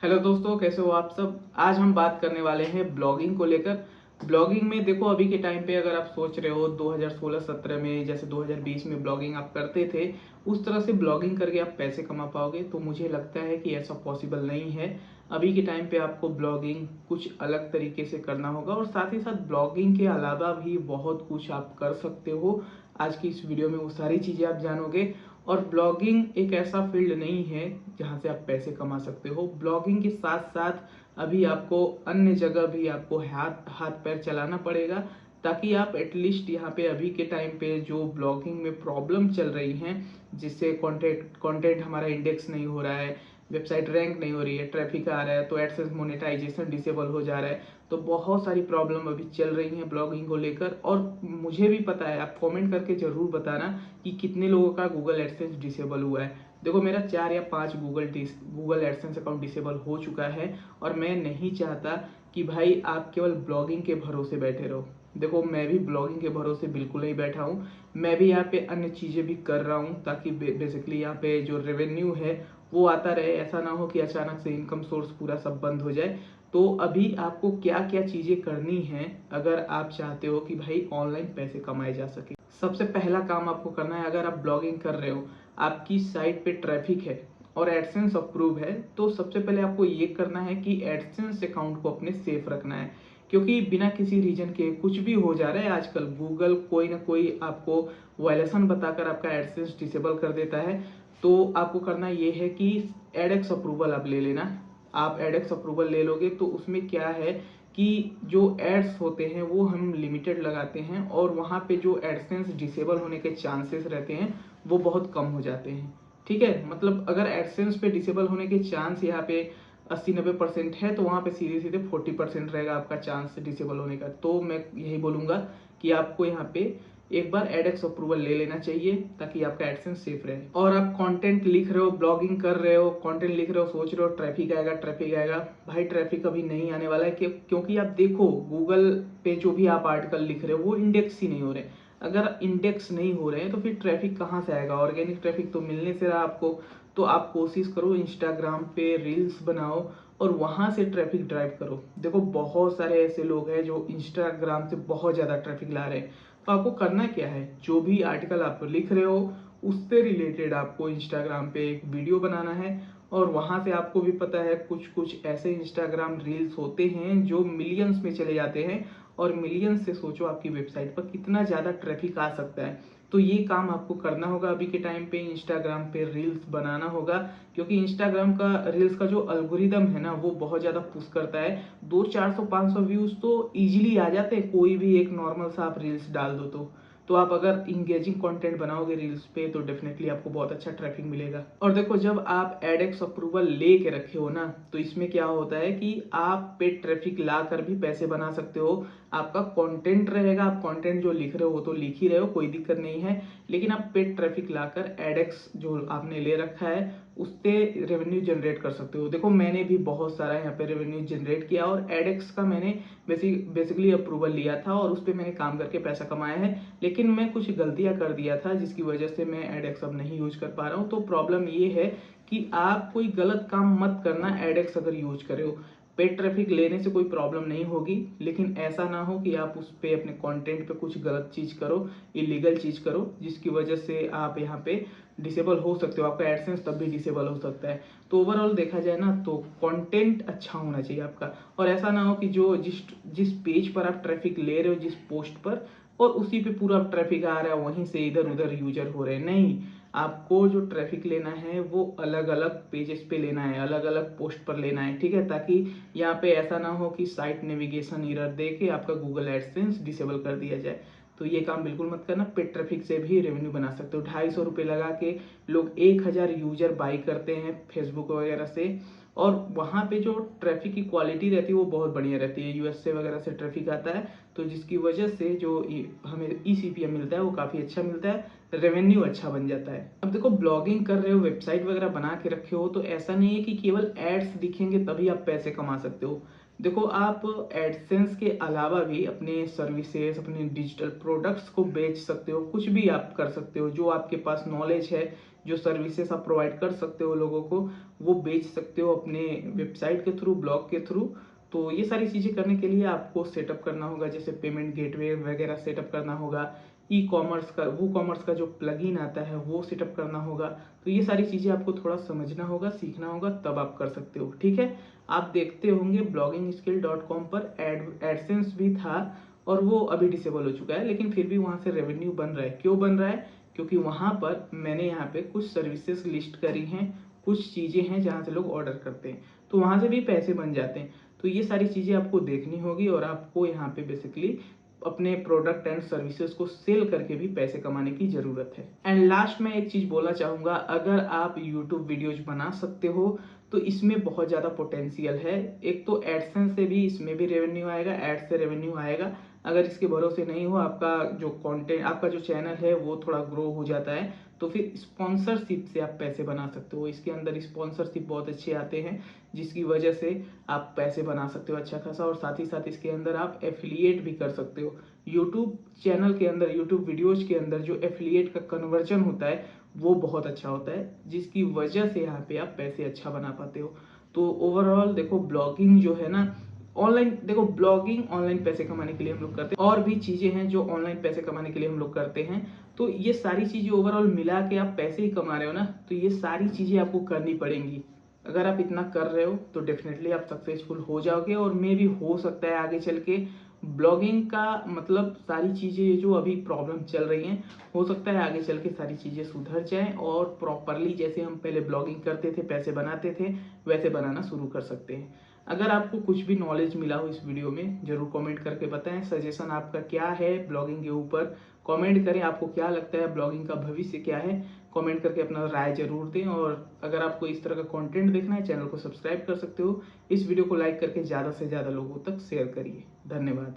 Hello दोस्तों, कैसे हो आप सब। आज हम बात करने वाले हैं ब्लॉगिंग को लेकर। ब्लॉगिंग में देखो, अभी के टाइम पे अगर आप सोच रहे हो 2016-17 में जैसे 2020 में ब्लॉगिंग आप करते थे, उस तरह से ब्लॉगिंग करके आप पैसे कमा पाओगे, तो मुझे लगता है कि ऐसा पॉसिबल नहीं है। अभी के टाइम पे आपको ब्लॉगिंग कुछ अलग तरीके से करना होगा और साथ ही साथ ब्लॉगिंग के अलावा भी बहुत कुछ आप कर सकते हो। आज की इस वीडियो में वो सारी चीज़ें आप जानोगे। और ब्लॉगिंग एक ऐसा फील्ड नहीं है जहाँ से आप पैसे कमा सकते हो। ब्लॉगिंग के साथ साथ अभी आपको अन्य जगह भी आपको हाथ हाथ पैर चलाना पड़ेगा, ताकि आप एटलीस्ट यहाँ पे अभी के टाइम पे जो ब्लॉगिंग में प्रॉब्लम चल रही हैं, जिससे कंटेंट कंटेंट हमारा इंडेक्स नहीं हो रहा है, वेबसाइट रैंक नहीं हो रही है, ट्रैफिक आ रहा है, तो एडसेंस मोनेटाइजेशन डिसेबल हो जा रहा है। तो बहुत सारी प्रॉब्लम अभी चल रही हैं ब्लॉगिंग को लेकर। और मुझे भी पता है, आप कमेंट करके जरूर बताना कि कितने लोगों का गूगल एडसेंस डिसेबल हुआ है। देखो, मेरा 4 या 5 गूगल एडसेंस अकाउंट डिसेबल हो चुका है। और मैं नहीं चाहता कि भाई आप केवल ब्लॉगिंग के भरोसे बैठे रहो। देखो, मैं भी ब्लॉगिंग के भरोसे बिल्कुल नहीं बैठा हूँ। मैं भी यहाँ पे अन्य चीज़ें भी कर रहा हूँ, ताकि बेसिकली यहाँ पे जो रेवेन्यू है वो आता रहे। ऐसा ना हो कि अचानक से इनकम सोर्स पूरा सब बंद हो जाए। तो अभी आपको क्या क्या चीज़ें करनी है अगर आप चाहते हो कि भाई ऑनलाइन पैसे कमाए जा सके। सबसे पहला काम आपको करना है, अगर आप ब्लॉगिंग कर रहे हो, आपकी साइट पे ट्रैफिक है और एडसेंस अप्रूव है, तो सबसे पहले आपको ये करना है कि एडसेंस अकाउंट को अपने सेफ रखना है। क्योंकि बिना किसी रीजन के कुछ भी हो जा रहा है आजकल। गूगल कोई ना कोई आपको वायलेशन बताकर आपका एडसेंस डिसेबल कर देता है। तो आपको करना ये है कि एडएक्स अप्रूवल आप ले लेना। आप एडएक्स अप्रूवल ले लोगे तो उसमें क्या है कि जो एड्स होते हैं वो हम लिमिटेड लगाते हैं, और वहाँ पे जो एडसेंस डिसेबल होने के चांसेस रहते हैं वो बहुत कम हो जाते हैं। ठीक है, मतलब अगर एडसेंस पे डिसेबल होने के चांस यहाँ पे 80-90% है, तो वहाँ पे सीधे सीधे 40% रहेगा आपका चांस डिसेबल होने का। तो मैं यही बोलूँगा कि आपको यहाँ पे एक बार एडएक्स अप्रूवल ले लेना चाहिए, ताकि आपका एडसेंस सेफ रहे। और आप कंटेंट लिख रहे हो, ब्लॉगिंग कर रहे हो, कंटेंट लिख रहे हो, सोच रहे हो ट्रैफिक आएगा ट्रैफिक आएगा। भाई, ट्रैफिक अभी नहीं आने वाला है। क्योंकि आप देखो, गूगल पे जो भी आप आर्टिकल लिख रहे हो वो इंडेक्स ही नहीं हो रहे। अगर इंडेक्स नहीं हो रहे हैं तो फिर ट्रैफिक कहाँ से आएगा। ऑर्गेनिक ट्रैफिक तो मिलने से रहा आपको। तो आप कोशिश करो, इंस्टाग्राम पे रील्स बनाओ और वहां से ट्रैफिक ड्राइव करो। देखो, बहुत सारे ऐसे लोग हैं जो इंस्टाग्राम से बहुत ज़्यादा ट्रैफिक ला रहे हैं। तो आपको करना क्या है, जो भी आर्टिकल आप लिख रहे हो उससे रिलेटेड आपको इंस्टाग्राम पे एक वीडियो बनाना है। और वहां से आपको भी पता है, कुछ कुछ ऐसे इंस्टाग्राम रील्स होते हैं जो मिलियंस में चले जाते हैं। और मिलियंस से सोचो आपकी वेबसाइट पर कितना ज़्यादा ट्रैफिक आ सकता है। तो ये काम आपको करना होगा अभी के टाइम पे, इंस्टाग्राम पे रील्स बनाना होगा। क्योंकि इंस्टाग्राम का रील्स का जो अल्गोरिदम है ना, वो बहुत ज़्यादा पुश करता है। 200-400-500 व्यूज़ तो इजीली आ जाते हैं, कोई भी एक नॉर्मल सा आप रील्स डाल दो तो आप अगर इंगेजिंग कंटेंट बनाओगे रील्स पे, तो डेफिनेटली आपको बहुत अच्छा ट्रैफिक मिलेगा। और देखो, जब आप एडएक्स अप्रूवल ले के रखे हो ना, तो इसमें क्या होता है कि आप पे ट्रैफिक ला कर भी पैसे बना सकते हो। आपका कंटेंट रहेगा, आप कंटेंट जो लिख रहे हो वो तो लिख ही रहे हो, कोई दिक्कत नहीं है। लेकिन आप पेड ट्रैफिक लाकर एडएक्स जो आपने ले रखा है उससे रेवेन्यू जनरेट कर सकते हो। देखो, मैंने भी बहुत सारा यहाँ पे रेवेन्यू जनरेट किया, और एडएक्स का मैंने बेसिकली अप्रूवल लिया था और उस पर मैंने काम करके पैसा कमाया है। लेकिन मैं कुछ गलतियां कर दिया था, जिसकी वजह से मैं एडएक्स अब नहीं यूज कर पा रहा हूँ। तो प्रॉब्लम ये है कि आप कोई गलत काम मत करना एडएक्स अगर यूज करे हो। पेड ट्रैफिक लेने से कोई प्रॉब्लम नहीं होगी, लेकिन ऐसा ना हो कि आप उस पे अपने कंटेंट पे कुछ गलत चीज करो, इलीगल चीज करो, जिसकी वजह से आप यहाँ पे डिसेबल हो सकते हो। आपका एडसेंस तब भी डिसेबल हो सकता है। तो ओवरऑल देखा जाए ना, तो कंटेंट अच्छा होना चाहिए आपका। और ऐसा ना हो कि जो जिस जिस पेज पर आप ट्रैफिक ले रहे हो, जिस पोस्ट पर, और उसी पे पूरा ट्रैफिक आ रहा है, वहीं से इधर उधर यूजर हो रहे हैं। नहीं, आपको जो ट्रैफिक लेना है वो अलग अलग पेजेस पे लेना है, अलग अलग पोस्ट पर लेना है। ठीक है, ताकि यहाँ पे ऐसा ना हो कि साइट नेविगेशन एरर दे के आपका गूगल एडसेंस डिसेबल कर दिया जाए। तो ये काम बिल्कुल मत करना। पेड ट्रैफिक से भी रेवेन्यू बना सकते हो। 250 रुपये लगा के लोग 1000 यूजर बाई करते हैं फेसबुक वगैरह से। और वहाँ पे जो ट्रैफिक की क्वालिटी रहती है वो बहुत बढ़िया रहती है। यूएसए वगैरह से ट्रैफिक आता है, तो जिसकी वजह से जो हमें ईसीपीएम मिलता है वो काफ़ी अच्छा मिलता है, रेवेन्यू अच्छा बन जाता है। अब देखो, ब्लॉगिंग कर रहे हो, वेबसाइट वगैरह बना के रखे हो, तो ऐसा नहीं है कि केवल एड्स दिखेंगे तभी आप पैसे कमा सकते हो। देखो, आप एडसेंस के अलावा भी अपने सर्विसेज, अपने डिजिटल प्रोडक्ट्स को बेच सकते हो। कुछ भी आप कर सकते हो, जो आपके पास नॉलेज है जो सर्विसेज आप प्रोवाइड कर सकते हो लोगों को, वो बेच सकते हो अपने वेबसाइट के थ्रू, ब्लॉग के थ्रू। तो ये सारी चीज़ें करने के लिए आपको सेटअप करना होगा, जैसे पेमेंट गेटवे वगैरह सेटअप करना होगा, ई कॉमर्स का, वो कॉमर्स का जो प्लगइन आता है वो सेटअप करना होगा। तो ये सारी चीज़ें आपको थोड़ा समझना होगा, सीखना होगा, तब आप कर सकते हो। ठीक है, आप देखते होंगे bloggingskill.com पर एडसेंस भी था और वो अभी डिसेबल हो चुका है, लेकिन फिर भी वहाँ से रेवेन्यू बन रहा है। क्यों बन रहा है? क्योंकि वहाँ पर मैंने यहाँ पे कुछ सर्विसेज लिस्ट करी हैं, कुछ चीज़ें हैं जहाँ से लोग ऑर्डर करते हैं, तो वहाँ से भी पैसे बन जाते हैं। तो ये सारी चीज़ें आपको देखनी होगी और आपको यहाँ पे बेसिकली अपने प्रोडक्ट एंड सर्विसेज को सेल करके भी पैसे कमाने की ज़रूरत है। एंड लास्ट में एक चीज़ बोलना चाहूँगा, अगर आप यूट्यूब वीडियोज बना सकते हो तो इसमें बहुत ज़्यादा पोटेंशियल है। एक तो एडसेंस से भी इसमें भी रेवेन्यू आएगा, एड से रेवेन्यू आएगा। अगर इसके भरोसे नहीं हो, आपका जो कंटेंट, आपका जो चैनल है वो थोड़ा ग्रो हो जाता है, तो फिर स्पॉन्सरशिप से आप पैसे बना सकते हो। इसके अंदर स्पॉन्सरशिप बहुत अच्छे आते हैं, जिसकी वजह से आप पैसे बना सकते हो अच्छा खासा। और साथ ही साथ इसके अंदर आप एफिलिएट भी कर सकते हो। यूट्यूब चैनल के अंदर, यूट्यूब वीडियोज के अंदर जो एफिलिएट का कन्वर्जन होता है वो बहुत अच्छा होता है, जिसकी वजह से यहाँ पे आप पैसे अच्छा बना पाते हो। तो ओवरऑल देखो, ब्लॉगिंग जो है ना, ऑनलाइन, देखो ब्लॉगिंग ऑनलाइन पैसे कमाने के लिए हम लोग करते हैं, और भी चीज़ें हैं जो ऑनलाइन पैसे कमाने के लिए हम लोग करते हैं। तो ये सारी चीज़ें ओवरऑल मिला के आप पैसे ही कमा रहे हो ना, तो ये सारी चीज़ें आपको करनी पड़ेंगी। अगर आप इतना कर रहे हो तो डेफिनेटली आप सक्सेसफुल हो जाओगे, और मे भी हो सकता है आगे चल के ब्लॉगिंग का मतलब सारी चीज़ें जो अभी प्रॉब्लम चल रही हैं, हो सकता है आगे चल के सारी चीज़ें सुधर जाएं और प्रॉपरली जैसे हम पहले ब्लॉगिंग करते थे, पैसे बनाते थे, वैसे बनाना शुरू कर सकते हैं। अगर आपको कुछ भी नॉलेज मिला हो इस वीडियो में, जरूर कमेंट करके बताएं। सजेशन आपका क्या है ब्लॉगिंग के ऊपर, कमेंट करें। आपको क्या लगता है ब्लॉगिंग का भविष्य क्या है, कमेंट करके अपना राय जरूर दें। और अगर आपको इस तरह का कंटेंट देखना है, चैनल को सब्सक्राइब कर सकते हो। इस वीडियो को लाइक करके ज़्यादा से ज़्यादा लोगों तक शेयर करिए। धन्यवाद।